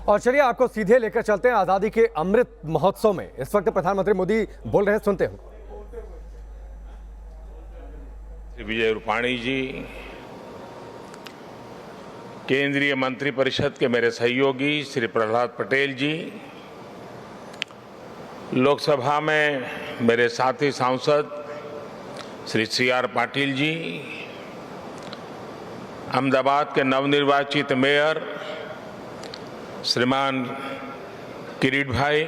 और चलिए आपको सीधे लेकर चलते हैं आजादी के अमृत महोत्सव में। इस वक्त प्रधानमंत्री मोदी बोल रहे हैं, सुनते हैं। श्री विजय रूपाणी जी, केंद्रीय मंत्रिपरिषद के मेरे सहयोगी श्री प्रहलाद पटेल जी, लोकसभा में मेरे साथी सांसद श्री CR पाटिल जी, अहमदाबाद के नवनिर्वाचित मेयर श्रीमान किरीट भाई,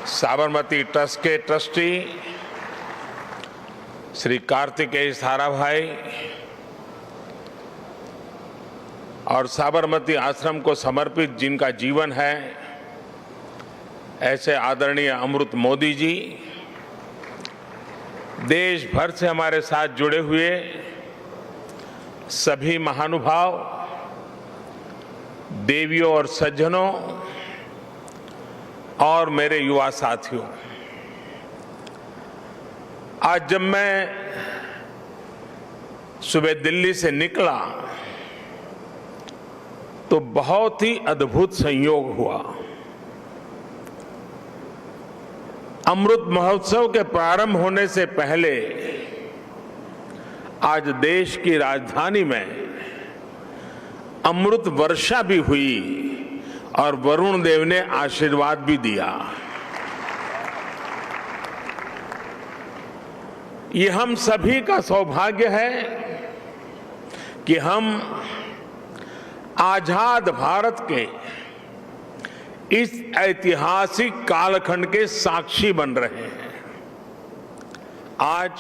साबरमती ट्रस्ट के ट्रस्टी श्री कार्तिकेय साराभाई और साबरमती आश्रम को समर्पित जिनका जीवन है, ऐसे आदरणीय अमृत मोदी जी, देश भर से हमारे साथ जुड़े हुए सभी महानुभाव, देवियों और सज्जनों और मेरे युवा साथियों, आज जब मैं सुबह दिल्ली से निकला तो बहुत ही अद्भुत संयोग हुआ। अमृत महोत्सव के प्रारंभ होने से पहले आज देश की राजधानी में अमृत वर्षा भी हुई और वरुण देव ने आशीर्वाद भी दिया। ये हम सभी का सौभाग्य है कि हम आजाद भारत के इस ऐतिहासिक कालखंड के साक्षी बन रहे हैं। आज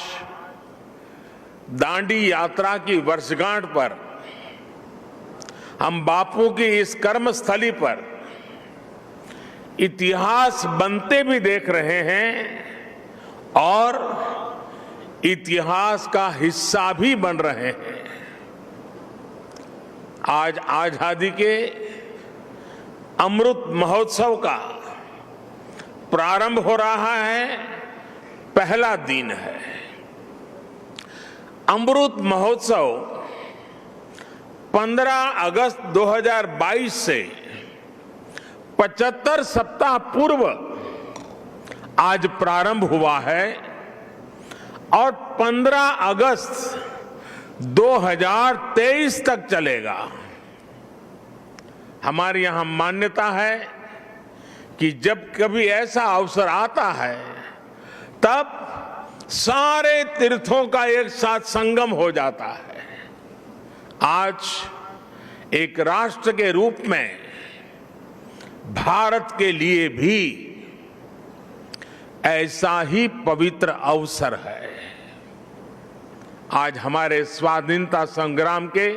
दांडी यात्रा की वर्षगांठ पर हम बापू की इस कर्मस्थली पर इतिहास बनते भी देख रहे हैं और इतिहास का हिस्सा भी बन रहे हैं। आज आजादी के अमृत महोत्सव का प्रारंभ हो रहा है, पहला दिन है। अमृत महोत्सव 15 अगस्त 2022 से 75 सप्ताह पूर्व आज प्रारंभ हुआ है और 15 अगस्त 2023 तक चलेगा। हमारी यहां मान्यता है कि जब कभी ऐसा अवसर आता है तब सारे तीर्थों का एक साथ संगम हो जाता है। आज एक राष्ट्र के रूप में भारत के लिए भी ऐसा ही पवित्र अवसर है। आज हमारे स्वाधीनता संग्राम के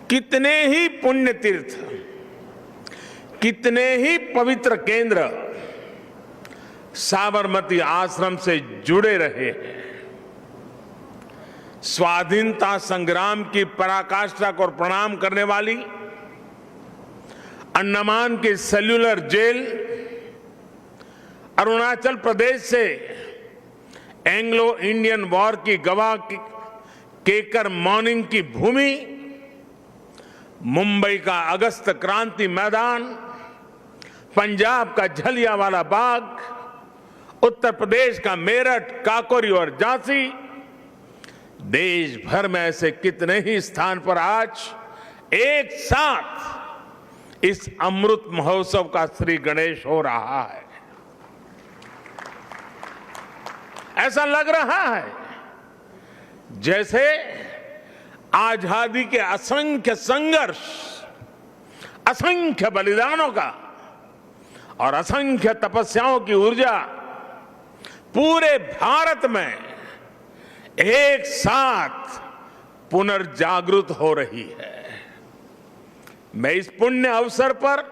कितने ही पुण्य तीर्थ, कितने ही पवित्र केंद्र साबरमती आश्रम से जुड़े रहे हैं। स्वाधीनता संग्राम की पराकाष्ठा को प्रणाम करने वाली अंडमान की सेल्यूलर जेल, अरुणाचल प्रदेश से एंग्लो इंडियन वॉर की गवाह केकर मॉर्निंग की भूमि, मुंबई का अगस्त क्रांति मैदान, पंजाब का जलियांवाला बाग, उत्तर प्रदेश का मेरठ, काकोरी और झांसी, देश भर में ऐसे कितने ही स्थान पर आज एक साथ इस अमृत महोत्सव का श्री गणेश हो रहा है। ऐसा लग रहा है जैसे आजादी के असंख्य संघर्ष, असंख्य बलिदानों का और असंख्य तपस्याओं की ऊर्जा पूरे भारत में एक साथ पुनर्जागृत हो रही है। मैं इस पुण्य अवसर पर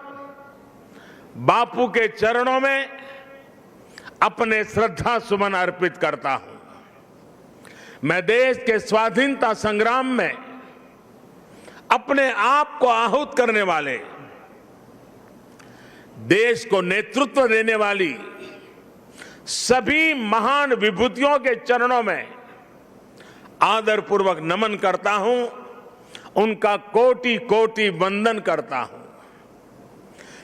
बापू के चरणों में अपने श्रद्धा सुमन अर्पित करता हूं। मैं देश के स्वाधीनता संग्राम में अपने आप को आहूत करने वाले, देश को नेतृत्व देने वाली सभी महान विभूतियों के चरणों में आदरपूर्वक नमन करता हूं, उनका कोटि कोटि वंदन करता हूं।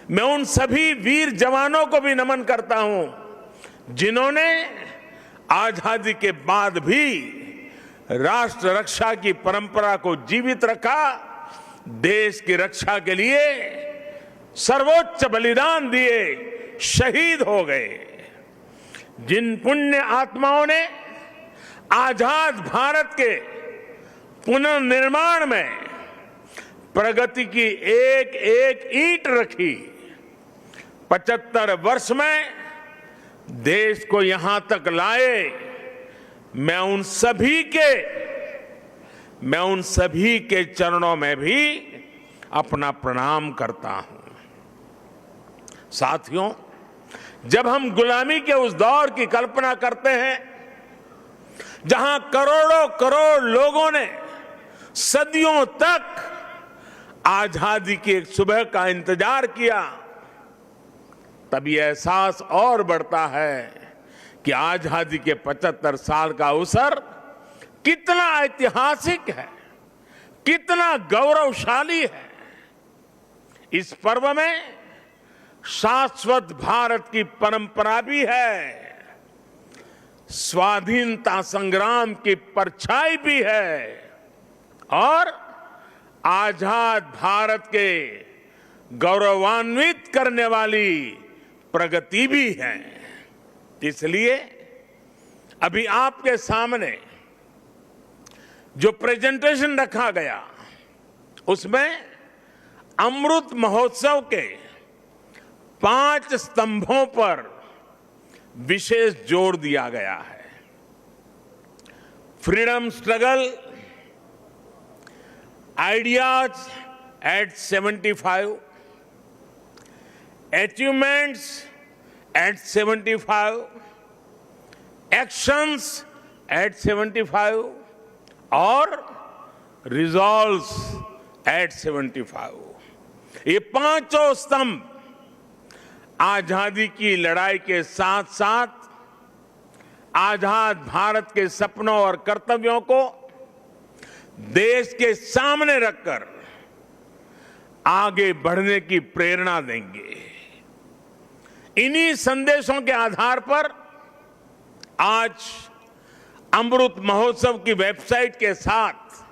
मैं उन सभी वीर जवानों को भी नमन करता हूं जिन्होंने आजादी के बाद भी राष्ट्र रक्षा की परंपरा को जीवित रखा, देश की रक्षा के लिए सर्वोच्च बलिदान दिए, शहीद हो गए। जिन पुण्य आत्माओं ने आजाद भारत के पुनर्निर्माण में प्रगति की एक एक ईंट रखी, 75 वर्ष में देश को यहां तक लाए, मैं उन सभी के चरणों में भी अपना प्रणाम करता हूं। साथियों, जब हम गुलामी के उस दौर की कल्पना करते हैं जहां करोड़ों करोड़ लोगों ने सदियों तक आजादी की एक सुबह का इंतजार किया, तब यह एहसास और बढ़ता है कि आजादी के 75 साल का अवसर कितना ऐतिहासिक है, कितना गौरवशाली है। इस पर्व में शाश्वत भारत की परंपरा भी है, स्वाधीनता संग्राम की परछाई भी है और आजाद भारत के गौरवान्वित करने वाली प्रगति भी है। इसलिए अभी आपके सामने जो प्रेजेंटेशन रखा गया उसमें अमृत महोत्सव के 5 स्तंभों पर विशेष जोर दिया गया है। Freedom struggle, ideas at 75, achievements at 75, actions at 75 और resolves at 75। ये पांचों स्तंभ आजादी की लड़ाई के साथ साथ आजाद भारत के सपनों और कर्तव्यों को देश के सामने रखकर आगे बढ़ने की प्रेरणा देंगे। इन्हीं संदेशों के आधार पर आज अमृत महोत्सव की वेबसाइट के साथ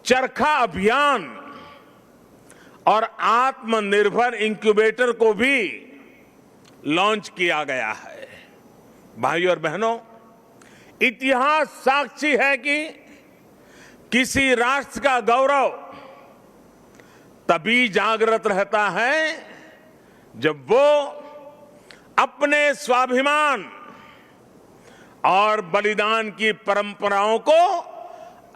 चरखा अभियान और आत्मनिर्भर इंक्यूबेटर को भी लॉन्च किया गया है। भाइयों और बहनों, इतिहास साक्षी है कि किसी राष्ट्र का गौरव तभी जागृत रहता है जब वो अपने स्वाभिमान और बलिदान की परंपराओं को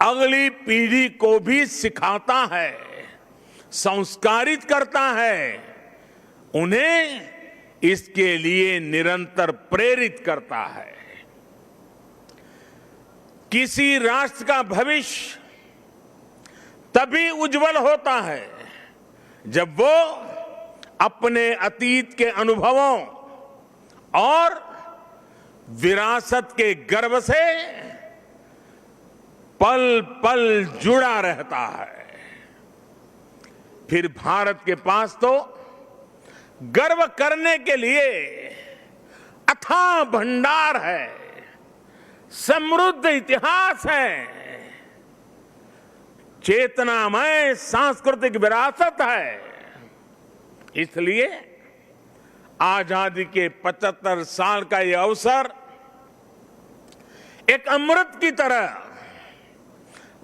अगली पीढ़ी को भी सिखाता है, संस्कारित करता है, उन्हें इसके लिए निरंतर प्रेरित करता है। किसी राष्ट्र का भविष्य तभी उज्जवल होता है जब वो अपने अतीत के अनुभवों और विरासत के गर्व से पल पल जुड़ा रहता है। फिर भारत के पास तो गर्व करने के लिए अथाह भंडार है, समृद्ध इतिहास है, चेतनामय सांस्कृतिक विरासत है। इसलिए आजादी के 75 साल का यह अवसर एक अमृत की तरह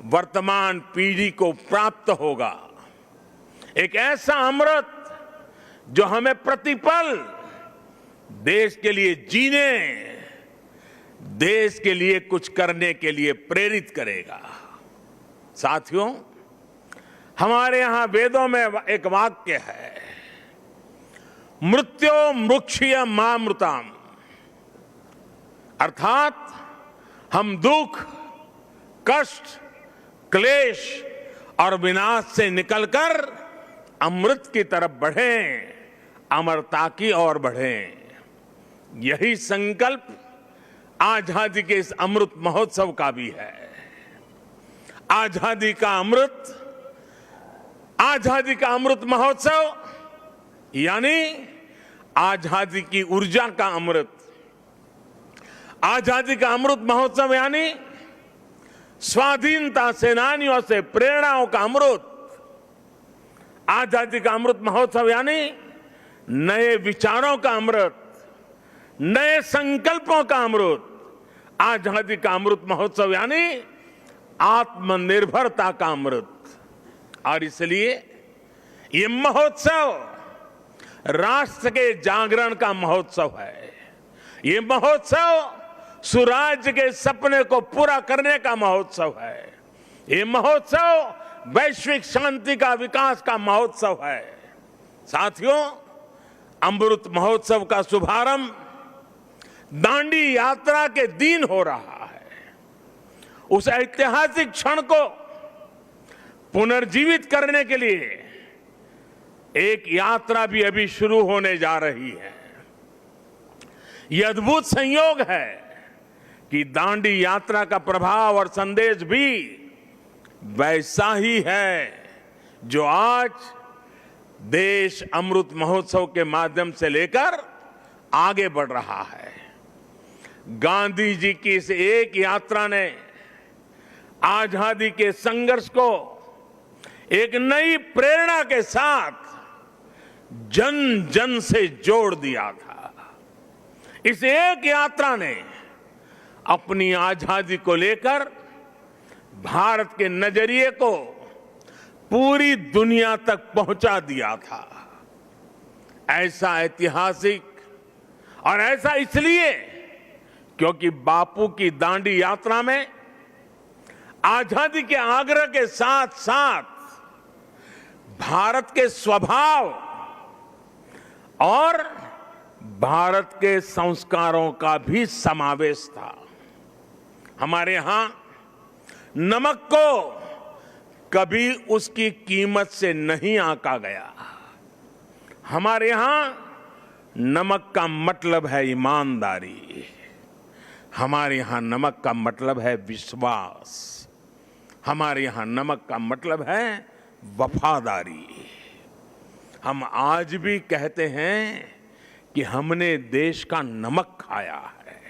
वर्तमान पीढ़ी को प्राप्त होगा। एक ऐसा अमृत जो हमें प्रतिपल देश के लिए जीने, देश के लिए कुछ करने के लिए प्रेरित करेगा। साथियों, हमारे यहां वेदों में एक वाक्य है, मृत्यो मृक्षीय मामृताम, अर्थात हम दुख, कष्ट, क्लेश और विनाश से निकलकर अमृत की तरफ बढ़ें, अमरता की ओर बढ़ें। यही संकल्प आजादी के इस अमृत महोत्सव का भी है। आजादी का अमृत महोत्सव यानी आजादी की ऊर्जा का अमृत। आजादी का अमृत महोत्सव यानी स्वाधीनता सेनानियों से प्रेरणाओं का अमृत। आजादी का अमृत महोत्सव यानी नए विचारों का अमृत, नए संकल्पों का अमृत। आजादी का अमृत महोत्सव यानी आत्मनिर्भरता का अमृत। और इसलिए ये महोत्सव राष्ट्र के जागरण का महोत्सव है। ये महोत्सव सुराज्य के सपने को पूरा करने का महोत्सव है। ये महोत्सव वैश्विक शांति का, विकास का महोत्सव है। साथियों, अमृत महोत्सव का शुभारंभ दांडी यात्रा के दिन हो रहा है। उस ऐतिहासिक क्षण को पुनर्जीवित करने के लिए एक यात्रा भी अभी शुरू होने जा रही है। यह अद्भुत संयोग है कि दांडी यात्रा का प्रभाव और संदेश भी वैसा ही है जो आज देश अमृत महोत्सव के माध्यम से लेकर आगे बढ़ रहा है। गांधी जी की इस एक यात्रा ने आजादी के संघर्ष को एक नई प्रेरणा के साथ जन जन से जोड़ दिया था। इस एक यात्रा ने अपनी आजादी को लेकर भारत के नजरिए को पूरी दुनिया तक पहुंचा दिया था। ऐसा ऐतिहासिक और ऐसा इसलिए क्योंकि बापू की दांडी यात्रा में आजादी के आग्रह के साथ साथ भारत के स्वभाव और भारत के संस्कारों का भी समावेश था। हमारे यहां नमक को कभी उसकी कीमत से नहीं आंका गया। हमारे यहां नमक का मतलब है ईमानदारी। हमारे यहां नमक का मतलब है विश्वास। हमारे यहां नमक का मतलब है वफादारी। हम आज भी कहते हैं कि हमने देश का नमक खाया है।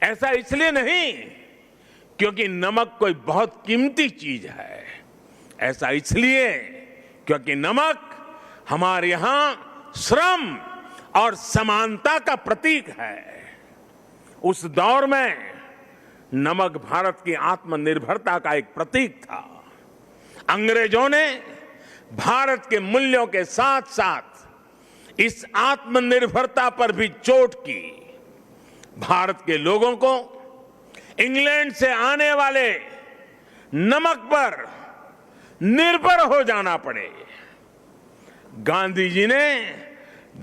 ऐसा इसलिए नहीं क्योंकि नमक कोई बहुत कीमती चीज है। ऐसा इसलिए क्योंकि नमक हमारे यहां श्रम और समानता का प्रतीक है। उस दौर में नमक भारत की आत्मनिर्भरता का एक प्रतीक था। अंग्रेजों ने भारत के मूल्यों के साथ साथ इस आत्मनिर्भरता पर भी चोट की। भारत के लोगों को इंग्लैंड से आने वाले नमक पर निर्भर हो जाना पड़े। गांधी जी ने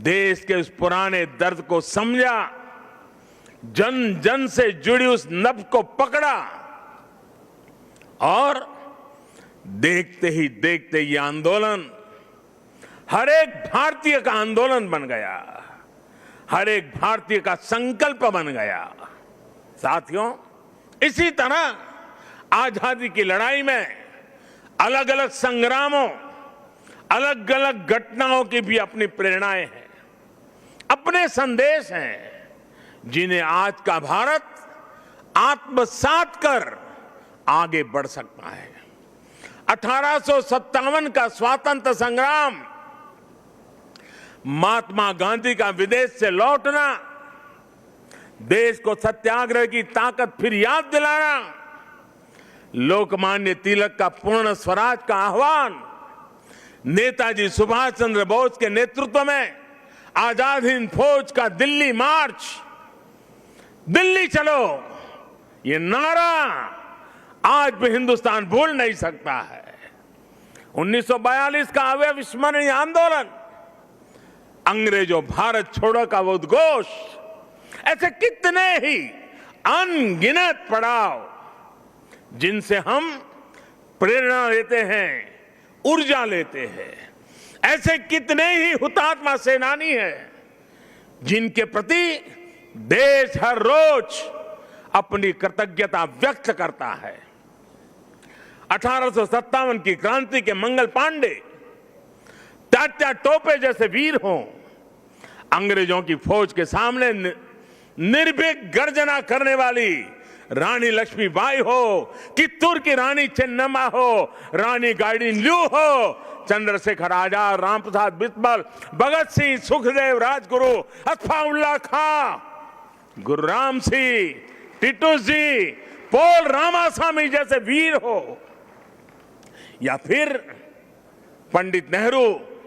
देश के उस पुराने दर्द को समझा, जन जन से जुड़ी उस नब्ज को पकड़ा और देखते ही देखते ये आंदोलन हर एक भारतीय का आंदोलन बन गया, हर एक भारतीय का संकल्प बन गया। साथियों, इसी तरह आजादी की लड़ाई में अलग अलग संग्रामों, अलग अलग घटनाओं की भी अपनी प्रेरणाएं हैं, अपने संदेश हैं, जिन्हें आज का भारत आत्मसात कर आगे बढ़ सकता है। 1857 का स्वातंत्र संग्राम, महात्मा गांधी का विदेश से लौटना, देश को सत्याग्रह की ताकत फिर याद दिलाना, लोकमान्य तिलक का पूर्ण स्वराज का आह्वान, नेताजी सुभाष चंद्र बोस के नेतृत्व में आजाद हिंद फौज का दिल्ली मार्च, दिल्ली चलो, ये नारा आज भी हिंदुस्तान भूल नहीं सकता है। 1942 का अविस्मरणीय आंदोलन, अंग्रेजों भारत छोड़ो का वो उद्घोष, ऐसे कितने ही अनगिनत पड़ाव जिनसे हम प्रेरणा लेते हैं, ऊर्जा लेते हैं। ऐसे कितने ही हुतात्मा सेनानी हैं जिनके प्रति देश हर रोज अपनी कृतज्ञता व्यक्त करता है। 1857 की क्रांति के मंगल पांडे, तात्या टोपे जैसे वीर हों, अंग्रेजों की फौज के सामने निर्भीक गर्जना करने वाली रानी लक्ष्मीबाई हो, कित्तूर की रानी चेन्नम्मा हो, रानी गाइडिनल्यू हो, चंद्रशेखर आजाद, रामप्रसाद बिस्मिल, भगत सिंह, सुखदेव, राजगुरु, अतफाउल्लाह खां, गुरुराम सिंह, टिटू जी, पोल रामास्वामी जैसे वीर हो, या फिर पंडित नेहरू,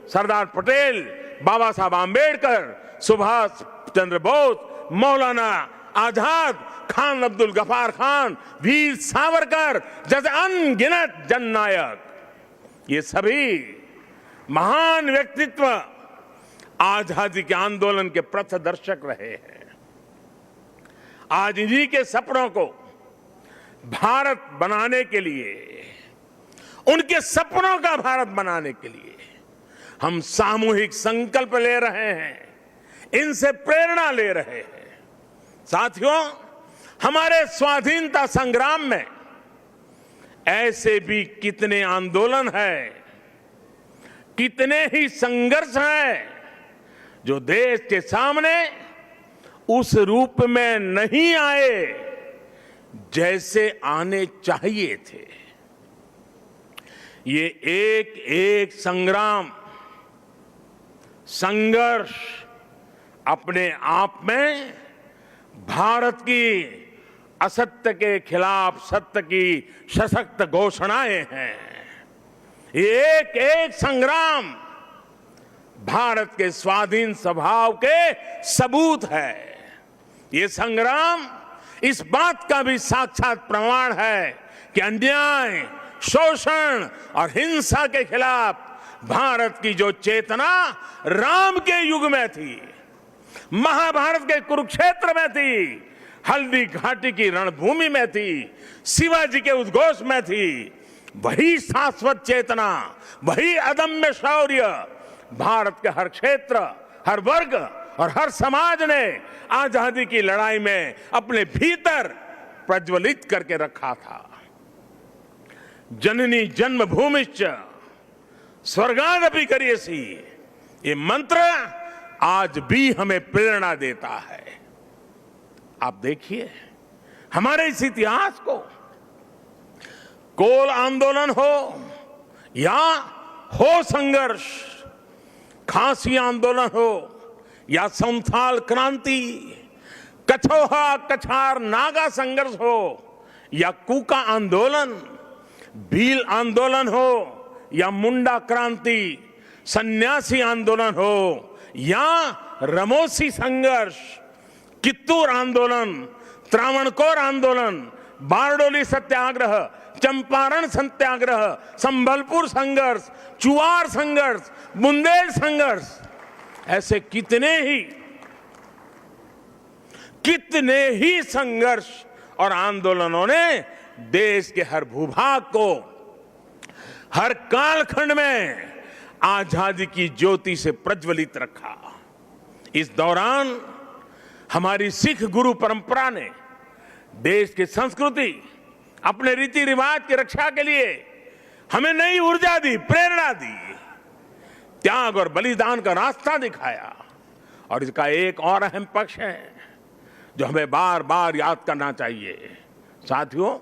सरदार पटेल, बाबा साहब आंबेडकर, सुभाष चंद्र बोस, मौलाना आजाद, खान अब्दुल गफार खान, वीर सावरकर जैसे अनगिनत जननायक, ये सभी महान व्यक्तित्व आजादी के आंदोलन के पथदर्शक रहे हैं। आज इन्हीं के सपनों को भारत बनाने के लिए, उनके सपनों का भारत बनाने के लिए हम सामूहिक संकल्प ले रहे हैं, इनसे प्रेरणा ले रहे हैं। साथियों, हमारे स्वाधीनता संग्राम में ऐसे भी कितने आंदोलन हैं, कितने ही संघर्ष हैं जो देश के सामने उस रूप में नहीं आए जैसे आने चाहिए थे। ये एक एक संग्राम, संघर्ष अपने आप में भारत की असत्य के खिलाफ सत्य की सशक्त घोषणाएं हैं। ये एक एक संग्राम भारत के स्वाधीन स्वभाव के सबूत है। ये संग्राम इस बात का भी साक्षात प्रमाण है कि अन्याय, शोषण और हिंसा के खिलाफ भारत की जो चेतना राम के युग में थी, महाभारत के कुरुक्षेत्र में थी, हल्दी घाटी की रणभूमि में थी, शिवाजी के उद्घोष में थी, वही शाश्वत चेतना, वही अदम्य शौर्य भारत के हर क्षेत्र, हर वर्ग और हर समाज ने आजादी की लड़ाई में अपने भीतर प्रज्वलित करके रखा था। जननी जन्मभूमिश्च स्वर्गादपि करियसी, ये मंत्र आज भी हमें प्रेरणा देता है। आप देखिए हमारे इस इतिहास को, कोल आंदोलन हो या हो संघर्ष, खासी आंदोलन हो या संथाल क्रांति, कछोहा कछार नागा संघर्ष हो या कूका आंदोलन, भील आंदोलन हो या मुंडा क्रांति, सन्यासी आंदोलन हो या रमोसी संघर्ष, कित्तूर आंदोलन, त्रावणकोर आंदोलन, बारडोली सत्याग्रह, चंपारण सत्याग्रह, संबलपुर संघर्ष, चुआर संघर्ष, बुंदेल संघर्ष, ऐसे कितने ही संघर्ष और आंदोलनों ने देश के हर भूभाग को, हर कालखंड में आजादी की ज्योति से प्रज्वलित रखा। इस दौरान हमारी सिख गुरु परंपरा ने देश की संस्कृति, अपने रीति रिवाज की रक्षा के लिए हमें नई ऊर्जा दी, प्रेरणा दी, त्याग और बलिदान का रास्ता दिखाया। और इसका एक और अहम पक्ष है जो हमें बार बार याद करना चाहिए। साथियों,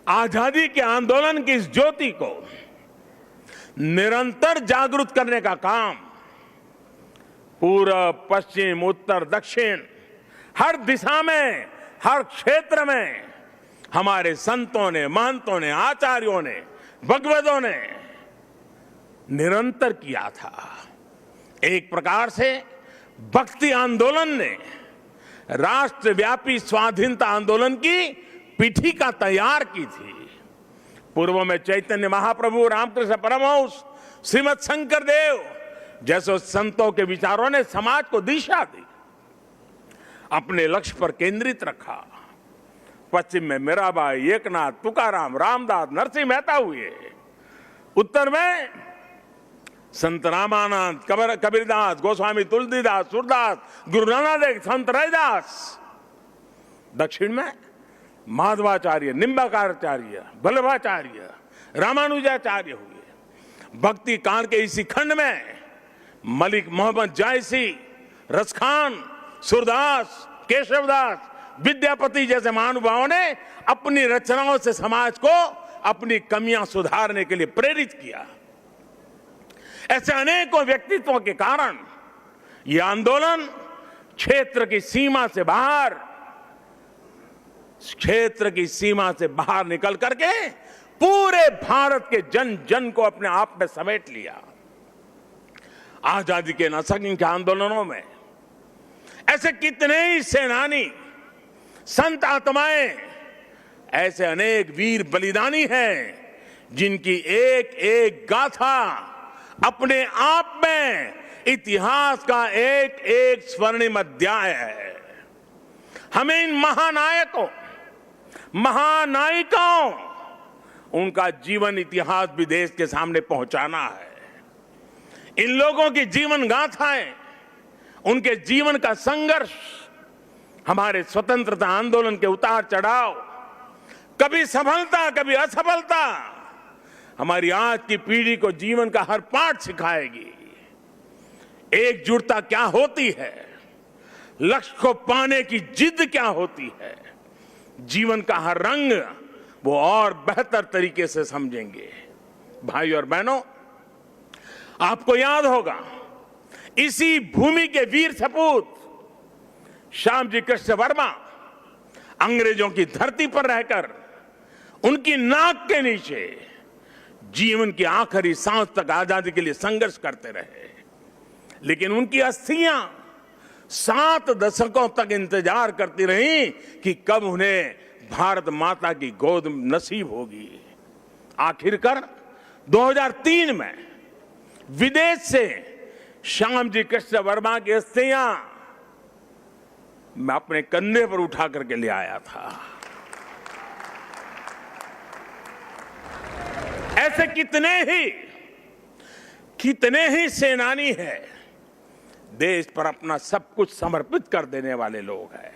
आजादी के आंदोलन की इस ज्योति को निरंतर जागृत करने का काम पूर्व, पश्चिम, उत्तर, दक्षिण, हर दिशा में, हर क्षेत्र में हमारे संतों ने, महंतों ने, आचार्यों ने, भगवतों ने निरंतर किया था। एक प्रकार से भक्ति आंदोलन ने राष्ट्रव्यापी स्वाधीनता आंदोलन की पीठिका तैयार की थी। पूर्व में चैतन्य महाप्रभु, रामकृष्ण परमहंस, श्रीमद शंकर देव जैसे संतों के विचारों ने समाज को दिशा दी, अपने लक्ष्य पर केंद्रित रखा। पश्चिम में मीराबाई, एकनाथ, तुकाराम, रामदास, नरसिंह मेहता हुए। उत्तर में संत रामानंद, कबीरदास, गोस्वामी तुलसीदास, सूरदास, गुरु नानक देव, संत रैदास। दक्षिण में माधवाचार्य, निम्बाकारचार्य, वल्लभाचार्य, रामानुजाचार्य हुए। भक्ति काल के इसी खंड में मलिक मोहम्मद जायसी, रसखान, सूरदास, केशवदास, विद्यापति जैसे महानुभावों ने अपनी रचनाओं से समाज को अपनी कमियां सुधारने के लिए प्रेरित किया। ऐसे अनेकों व्यक्तित्वों के कारण यह आंदोलन क्षेत्र की सीमा से बाहर निकल करके पूरे भारत के जन जन को अपने आप में समेट लिया। आजादी के असंख्य आंदोलनों में ऐसे कितने ही सेनानी, संत आत्माएं, ऐसे अनेक वीर बलिदानी हैं जिनकी एक एक गाथा अपने आप में इतिहास का एक एक स्वर्णिम अध्याय है। हमें इन महानायकों, महानायिकाओं, उनका जीवन इतिहास भी देश के सामने पहुंचाना है। इन लोगों की जीवन गाथाएं, उनके जीवन का संघर्ष, हमारे स्वतंत्रता आंदोलन के उतार चढ़ाव, कभी सफलता कभी असफलता, हमारी आज की पीढ़ी को जीवन का हर पाठ सिखाएगी। एकजुटता क्या होती है, लक्ष्य को पाने की जिद क्या होती है, जीवन का हर रंग वो और बेहतर तरीके से समझेंगे। भाई और बहनों, आपको याद होगा इसी भूमि के वीर सपूत श्यामजी कृष्ण वर्मा अंग्रेजों की धरती पर रहकर उनकी नाक के नीचे जीवन की आखिरी सांस तक आजादी के लिए संघर्ष करते रहे, लेकिन उनकी अस्थियां 7 दशकों तक इंतजार करती रही कि कब उन्हें भारत माता की गोद नसीब होगी। आखिरकार 2003 में विदेश से श्यामजी कृष्ण वर्मा की अस्थियां मैं अपने कंधे पर उठा करके ले आया था। ऐसे कितने ही सेनानी हैं, देश पर अपना सब कुछ समर्पित कर देने वाले लोग हैं।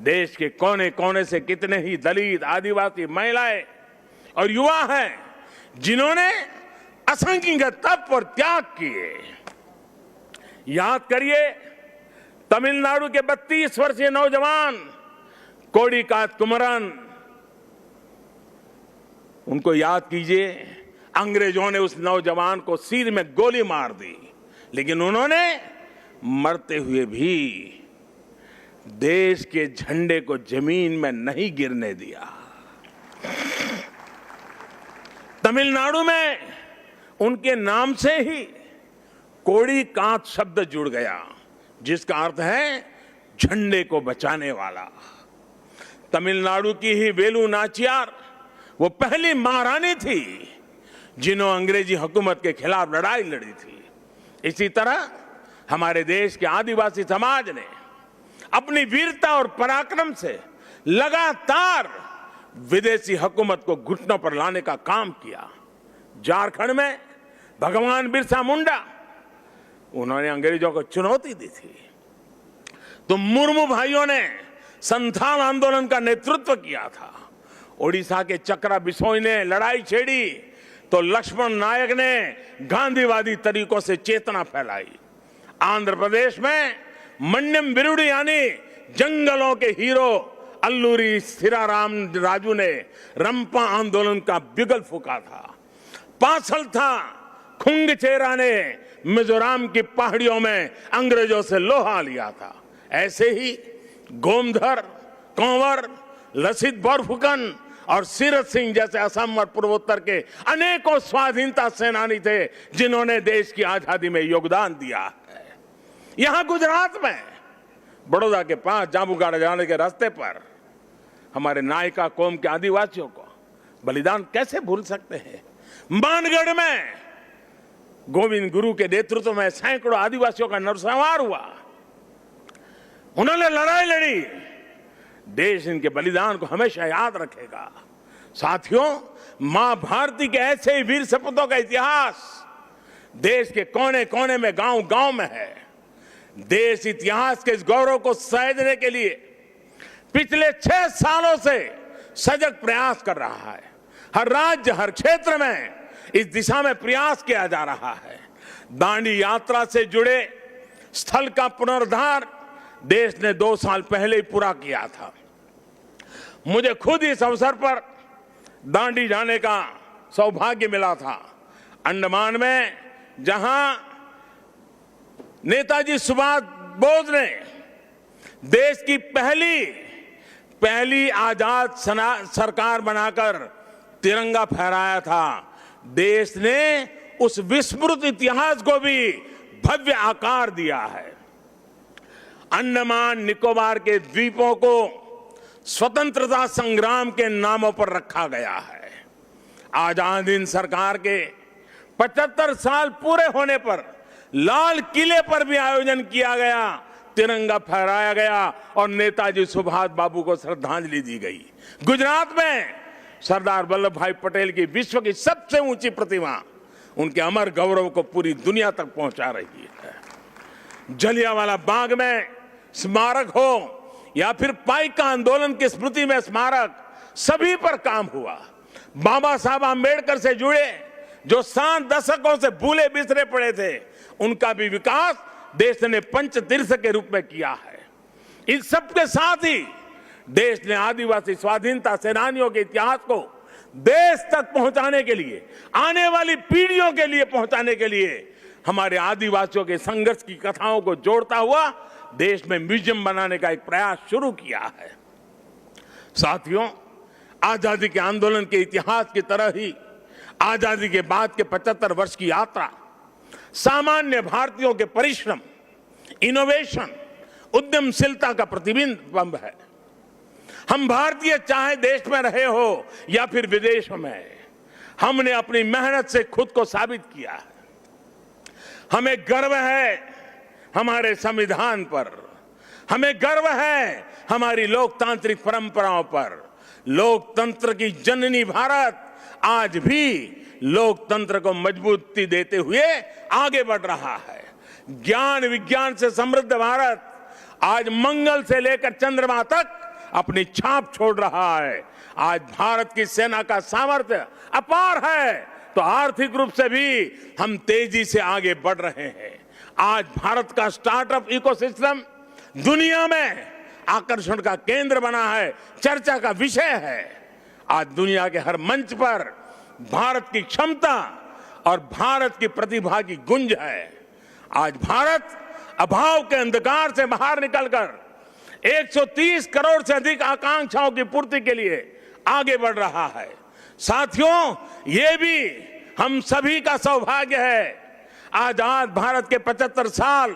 देश के कोने कोने से कितने ही दलित, आदिवासी, महिलाएं और युवा हैं जिन्होंने असंख्य तप और त्याग किए। याद करिए तमिलनाडु के 32 वर्षीय नौजवान कोडिकात कुमरन, उनको याद कीजिए। अंग्रेजों ने उस नौजवान को सिर में गोली मार दी, लेकिन उन्होंने मरते हुए भी देश के झंडे को जमीन में नहीं गिरने दिया। तमिलनाडु में उनके नाम से ही कोडिकात शब्द जुड़ गया, जिसका अर्थ है झंडे को बचाने वाला। तमिलनाडु की ही वेलु नाचियार वो पहली महारानी थी जिन्होंने अंग्रेजी हुकूमत के खिलाफ लड़ाई लड़ी थी। इसी तरह हमारे देश के आदिवासी समाज ने अपनी वीरता और पराक्रम से लगातार विदेशी हुकूमत को घुटनों पर लाने का काम किया। झारखंड में भगवान बिरसा मुंडा, उन्होंने अंग्रेजों को चुनौती दी थी। तो मुर्मू भाइयों ने संथाल आंदोलन का नेतृत्व किया था। ओडिशा के चक्रा बिसोई ने लड़ाई छेड़ी तो लक्ष्मण नायक ने गांधीवादी तरीकों से चेतना फैलाई। आंध्र प्रदेश में मन्यम बिरुडी यानी जंगलों के हीरो अल्लूरी सीराराम राजू ने रंपा आंदोलन का बिगल फूका था। पासलथा खुंगचेरा ने मिजोरम की पहाड़ियों में अंग्रेजों से लोहा लिया था। ऐसे ही गोमधर, कंवर, लसित बोरफुकन और सीरत सिंह जैसे असम और पूर्वोत्तर के अनेकों स्वाधीनता सेनानी थे जिन्होंने देश की आजादी में योगदान दिया है। यहां गुजरात में बड़ौदा के पास जांबुगाड़ा जाने के रास्ते पर हमारे नायका कौम के आदिवासियों को बलिदान कैसे भूल सकते हैं। मानगढ़ में गोविंद गुरु के नेतृत्व में सैकड़ों आदिवासियों का नरसंहार हुआ। उन्होंने लड़ाई लड़ी। देश इनके बलिदान को हमेशा याद रखेगा। साथियों, मां भारती के ऐसे ही वीर सपूतों का इतिहास देश के कोने कोने में, गांव गांव में है। देश इतिहास के इस गौरव को सहेजने के लिए पिछले 6 सालों से सजग प्रयास कर रहा है। हर राज्य, हर क्षेत्र में इस दिशा में प्रयास किया जा रहा है। दांडी यात्रा से जुड़े स्थल का पुनरुद्धार देश ने 2 साल पहले ही पूरा किया था। मुझे खुद इस अवसर पर दांडी जाने का सौभाग्य मिला था। अंडमान में जहां नेताजी सुभाष बोस ने देश की पहली आजाद सरकार बनाकर तिरंगा फहराया था, देश ने उस विस्मृत इतिहास को भी भव्य आकार दिया है। अंडमान निकोबार के द्वीपों को स्वतंत्रता संग्राम के नामों पर रखा गया है। आजाद हिंद सरकार के 75 साल पूरे होने पर लाल किले पर भी आयोजन किया गया, तिरंगा फहराया गया और नेताजी सुभाष बाबू को श्रद्धांजलि दी गई। गुजरात में सरदार वल्लभ भाई पटेल की विश्व की सबसे ऊंची प्रतिमा उनके अमर गौरव को पूरी दुनिया तक पहुंचा रही है। जलियांवाला बाग में स्मारक हो या फिर पाइका आंदोलन की स्मृति में स्मारक, सभी पर काम हुआ। बाबा साहब आंबेडकर से जुड़े जो 7 दशकों से भूले बिसरे पड़े थे, उनका भी विकास देश ने पंचतीर्थ के रूप में किया है। इन सब के साथ ही देश ने आदिवासी स्वाधीनता सेनानियों के इतिहास को देश तक पहुंचाने के लिए, आने वाली पीढ़ियों के लिए पहुंचाने के लिए हमारे आदिवासियों के संघर्ष की कथाओं को जोड़ता हुआ देश में म्यूजियम बनाने का एक प्रयास शुरू किया है। साथियों, आजादी के आंदोलन के इतिहास की तरह ही आजादी के बाद के 75 वर्ष की यात्रा सामान्य भारतीयों के परिश्रम, इनोवेशन, उद्यमशीलता का प्रतिबिंब है। हम भारतीय चाहे देश में रहे हो या फिर विदेशों में, हमने अपनी मेहनत से खुद को साबित किया है। हमें गर्व है हमारे संविधान पर, हमें गर्व है हमारी लोकतांत्रिक परंपराओं पर। लोकतंत्र की जननी भारत आज भी लोकतंत्र को मजबूती देते हुए आगे बढ़ रहा है। ज्ञान विज्ञान से समृद्ध भारत आज मंगल से लेकर चंद्रमा तक अपनी छाप छोड़ रहा है। आज भारत की सेना का सामर्थ्य अपार है, तो आर्थिक रूप से भी हम तेजी से आगे बढ़ रहे हैं। आज भारत का स्टार्टअप इकोसिस्टम दुनिया में आकर्षण का केंद्र बना है, चर्चा का विषय है। आज दुनिया के हर मंच पर भारत की क्षमता और भारत की प्रतिभा की गुंज है। आज भारत अभाव के अंधकार से बाहर निकलकर 130 करोड़ से अधिक आकांक्षाओं की पूर्ति के लिए आगे बढ़ रहा है। साथियों, ये भी हम सभी का सौभाग्य है। आजाद भारत के 75 साल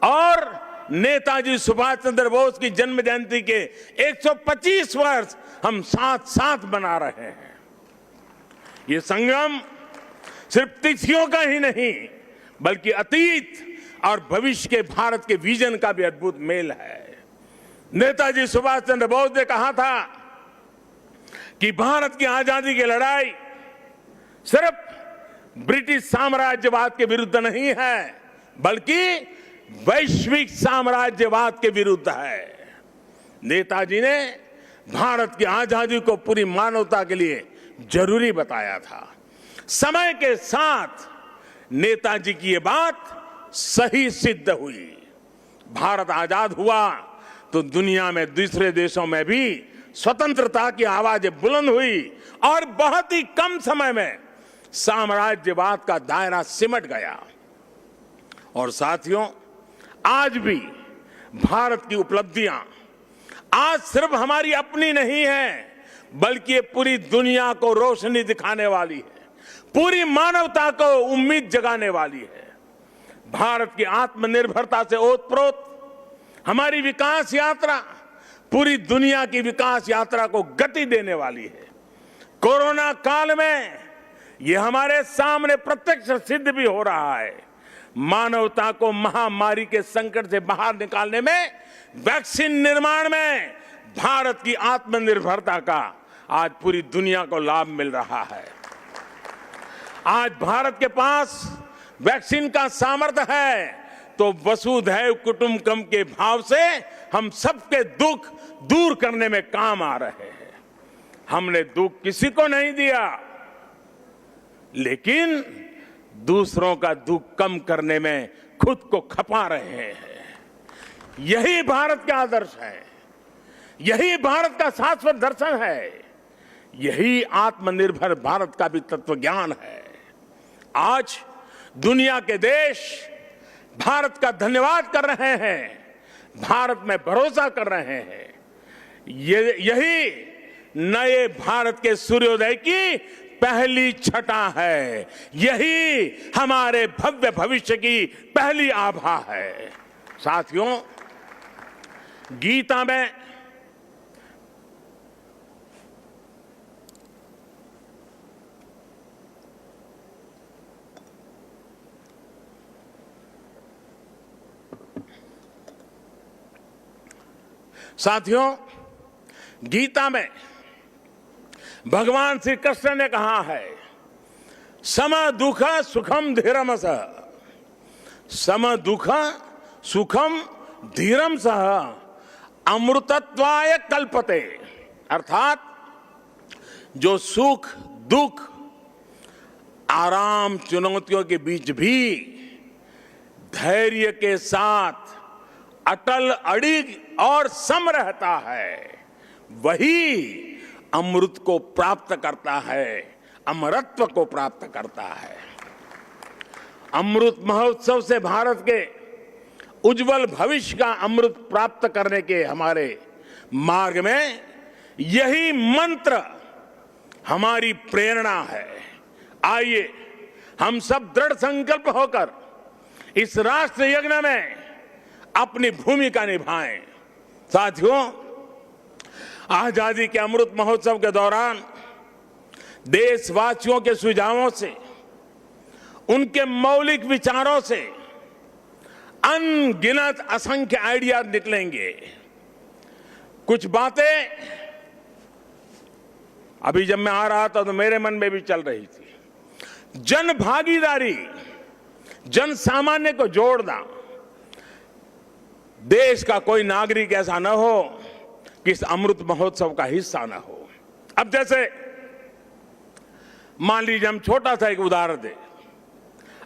और नेताजी सुभाष चंद्र बोस की जन्म जयंती के 125 वर्ष हम साथ साथ मना रहे हैं। ये संगम सिर्फ तिथियों का ही नहीं, बल्कि अतीत और भविष्य के भारत के विजन का भी अद्भुत मेल है। नेताजी सुभाष चंद्र बोस ने कहा था कि भारत की आजादी की लड़ाई सिर्फ ब्रिटिश साम्राज्यवाद के विरुद्ध नहीं है, बल्कि वैश्विक साम्राज्यवाद के विरुद्ध है। नेताजी ने भारत की आजादी को पूरी मानवता के लिए जरूरी बताया था। समय के साथ नेताजी की यह बात सही सिद्ध हुई। भारत आजाद हुआ तो दुनिया में दूसरे देशों में भी स्वतंत्रता की आवाजें बुलंद हुई और बहुत ही कम समय में साम्राज्यवाद का दायरा सिमट गया। और साथियों, आज भी भारत की उपलब्धियां आज सिर्फ हमारी अपनी नहीं है, बल्कि ये पूरी दुनिया को रोशनी दिखाने वाली है, पूरी मानवता को उम्मीद जगाने वाली है। भारत की आत्मनिर्भरता से ओतप्रोत हमारी विकास यात्रा पूरी दुनिया की विकास यात्रा को गति देने वाली है। कोरोना काल में यह हमारे सामने प्रत्यक्ष सिद्ध भी हो रहा है। मानवता को महामारी के संकट से बाहर निकालने में, वैक्सीन निर्माण में भारत की आत्मनिर्भरता का आज पूरी दुनिया को लाभ मिल रहा है। आज भारत के पास वैक्सीन का सामर्थ्य है, तो वसुधैव कुटुंबकम के भाव से हम सबके दुख दूर करने में काम आ रहे हैं। हमने दुख किसी को नहीं दिया। लेकिन दूसरों का दुख कम करने में खुद को खपा रहे हैं। यही भारत का आदर्श है, यही भारत का शाश्वत दर्शन है, यही आत्मनिर्भर भारत का भी तत्व ज्ञान है। आज दुनिया के देश भारत का धन्यवाद कर रहे हैं, भारत में भरोसा कर रहे हैं। यही नए भारत के सूर्योदय की पहली छटा है, यही हमारे भव्य भविष्य की पहली आभा है। साथियों, गीता में भगवान श्री कृष्ण ने कहा है, सम दुख सुखम धीरम सह, सम दुख सुखम धीरम सह अमृतत्वाय कल्पते। अर्थात जो सुख दुख आराम चुनौतियों के बीच भी धैर्य के साथ अटल अड़िग और सम रहता है, वही अमृत को प्राप्त करता है, अमरत्व को प्राप्त करता है। अमृत महोत्सव से भारत के उज्जवल भविष्य का अमृत प्राप्त करने के हमारे मार्ग में यही मंत्र हमारी प्रेरणा है। आइए हम सब दृढ़ संकल्प होकर इस राष्ट्र यज्ञ में अपनी भूमिका निभाएं। साथियों, आजादी के अमृत महोत्सव के दौरान देशवासियों के सुझावों से, उनके मौलिक विचारों से अनगिनत असंख्य आइडिया निकलेंगे। कुछ बातें अभी जब मैं आ रहा था तो मेरे मन में भी चल रही थी। जन भागीदारी, जन सामान्य को जोड़ना। देश का कोई नागरिक ऐसा न हो कि इस अमृत महोत्सव का हिस्सा न हो। अब जैसे मान लीजिए हम छोटा सा एक उदाहरण दें।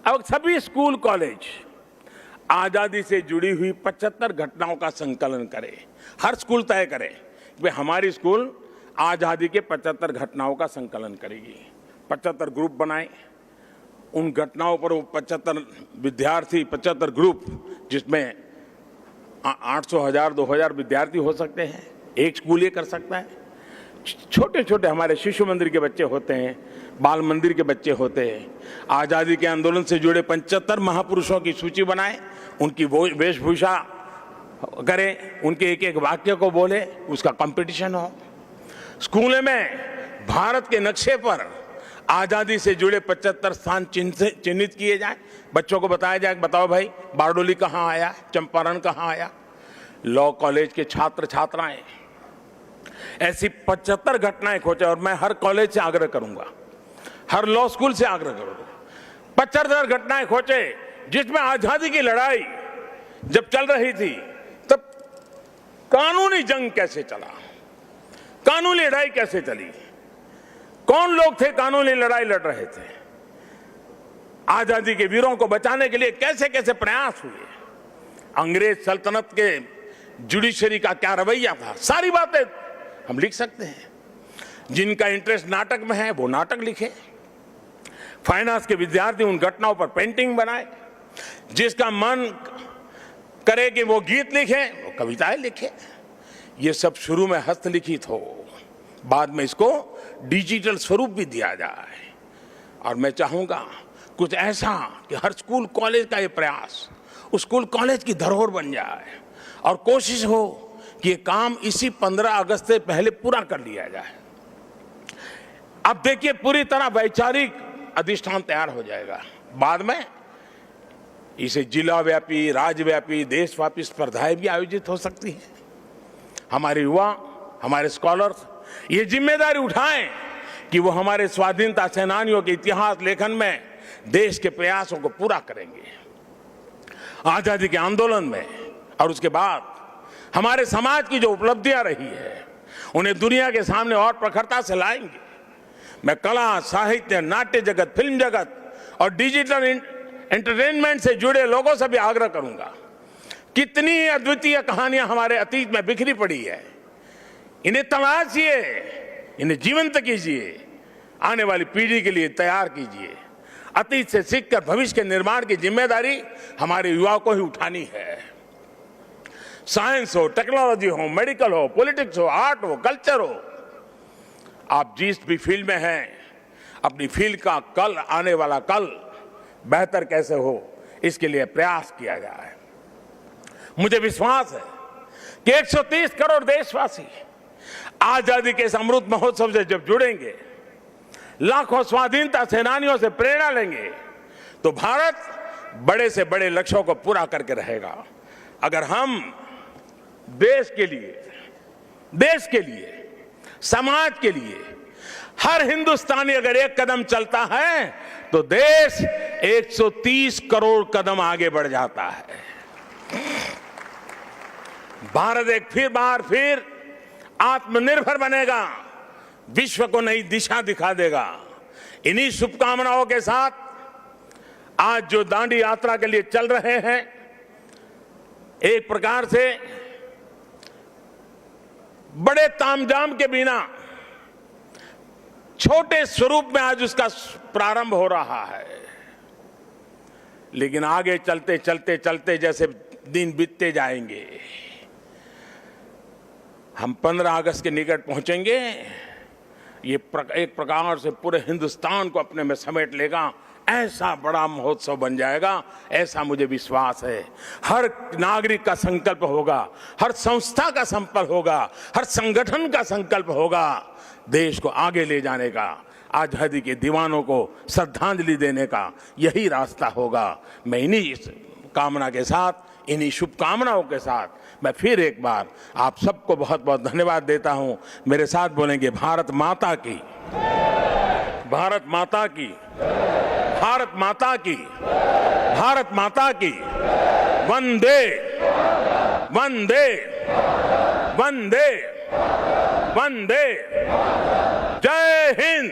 अब सभी स्कूल कॉलेज आजादी से जुड़ी हुई 75 घटनाओं का संकलन करें। हर स्कूल तय करे कि हमारी स्कूल आजादी के 75 घटनाओं का संकलन करेगी। 75 ग्रुप बनाए, उन घटनाओं पर वो 75 विद्यार्थी, 75 ग्रुप, जिसमें 800, 1000, 2000 विद्यार्थी हो सकते हैं। एक स्कूल ये कर सकता है। छोटे छोटे हमारे शिशु मंदिर के बच्चे होते हैं, बाल मंदिर के बच्चे होते हैं। आजादी के आंदोलन से जुड़े 75 महापुरुषों की सूची बनाएं, उनकी वेशभूषा करें, उनके एक एक वाक्य को बोले, उसका कंपटीशन हो। स्कूल में भारत के नक्शे पर आजादी से जुड़े 75 स्थान चिन्हित किए जाए। बच्चों को बताया जाए, बताओ भाई बारडोली कहाँ आया, चंपारण कहाँ आया। लॉ कॉलेज के छात्र छात्राएं ऐसी 75 घटनाएं खोजे, और मैं हर कॉलेज से आग्रह करूंगा, हर लॉ स्कूल से आग्रह करूंगा, 75 घटनाएं खोजे जिसमें आजादी की लड़ाई जब चल रही थी तब कानूनी जंग कैसे चला, कानूनी लड़ाई कैसे चली, कौन लोग थे कानूनी लड़ाई लड़ रहे थे, आजादी के वीरों को बचाने के लिए कैसे कैसे प्रयास हुए, अंग्रेज सल्तनत के जुडिशरी का क्या रवैया था। सारी बातें हम लिख सकते हैं। जिनका इंटरेस्ट नाटक में है वो नाटक लिखे, फाइनेंस के विद्यार्थी उन घटनाओं पर पेंटिंग बनाए, जिसका मन करे कि वो गीत लिखे वो कविताएं लिखे। ये सब शुरू में हस्तलिखित हो, बाद में इसको डिजिटल स्वरूप भी दिया जाए। और मैं चाहूंगा कुछ ऐसा कि हर स्कूल कॉलेज का ये प्रयास उस स्कूल कॉलेज की धरोहर बन जाए, और कोशिश हो कि ये काम इसी 15 अगस्त से पहले पूरा कर लिया जाए। अब देखिए पूरी तरह वैचारिक अधिष्ठान तैयार हो जाएगा। बाद में इसे जिला व्यापी, राज्यव्यापी, देशव्यापी स्पर्धाएं भी आयोजित हो सकती हैं। हमारे युवा, हमारे स्कॉलर्स ये जिम्मेदारी उठाएं कि वो हमारे स्वाधीनता सेनानियों के इतिहास लेखन में देश के प्रयासों को पूरा करेंगे। आजादी के आंदोलन में और उसके बाद हमारे समाज की जो उपलब्धियां रही है उन्हें दुनिया के सामने और प्रखरता से लाएंगे। मैं कला, साहित्य, नाट्य जगत, फिल्म जगत और डिजिटल एंटरटेनमेंट से जुड़े लोगों से भी आग्रह करूंगा, कितनी अद्वितीय कहानियां हमारे अतीत में बिखरी पड़ी है, इन्हें तलाशिए, इन्हें जीवंत कीजिए, आने वाली पीढ़ी के लिए तैयार कीजिए। अतीत से सीखकर भविष्य के निर्माण की जिम्मेदारी हमारे युवाओं को ही उठानी है। साइंस हो, टेक्नोलॉजी हो, मेडिकल हो, पॉलिटिक्स हो, आर्ट हो, कल्चर हो, आप जिस भी फील्ड में हैं, अपनी फील्ड का कल, आने वाला कल बेहतर कैसे हो, इसके लिए प्रयास किया जाए। मुझे विश्वास है कि 130 करोड़ देशवासी आजादी के इस अमृत महोत्सव से जब जुड़ेंगे, लाखों स्वाधीनता सेनानियों से प्रेरणा लेंगे, तो भारत बड़े से बड़े लक्ष्यों को पूरा करके रहेगा। अगर हम देश के लिए, समाज के लिए, हर हिंदुस्तानी अगर एक कदम चलता है तो देश 130 करोड़ कदम आगे बढ़ जाता है। भारत एक बार फिर आत्मनिर्भर बनेगा, विश्व को नई दिशा दिखा देगा। इन्हीं शुभकामनाओं के साथ आज जो दांडी यात्रा के लिए चल रहे हैं, एक प्रकार से बड़े तामझाम के बिना छोटे स्वरूप में आज उसका प्रारंभ हो रहा है, लेकिन आगे चलते चलते चलते जैसे दिन बीतते जाएंगे, हम 15 अगस्त के निकट पहुंचेंगे। ये एक प्रकार से पूरे हिंदुस्तान को अपने में समेट लेगा, ऐसा बड़ा महोत्सव बन जाएगा, ऐसा मुझे विश्वास है। हर नागरिक का संकल्प होगा, हर संस्था का संकल्प होगा, हर संगठन का संकल्प होगा, देश को आगे ले जाने का, आजादी के दीवानों को श्रद्धांजलि देने का यही रास्ता होगा। मैं इन्हीं कामना के साथ, इन्हीं शुभकामनाओं के साथ मैं फिर एक बार आप सबको बहुत बहुत धन्यवाद देता हूं। मेरे साथ बोलेंगे भारत माता की, भारत माता की, भारत माता की, भारत माता की, वंदे वंदे वंदे वंदे, जय हिंद।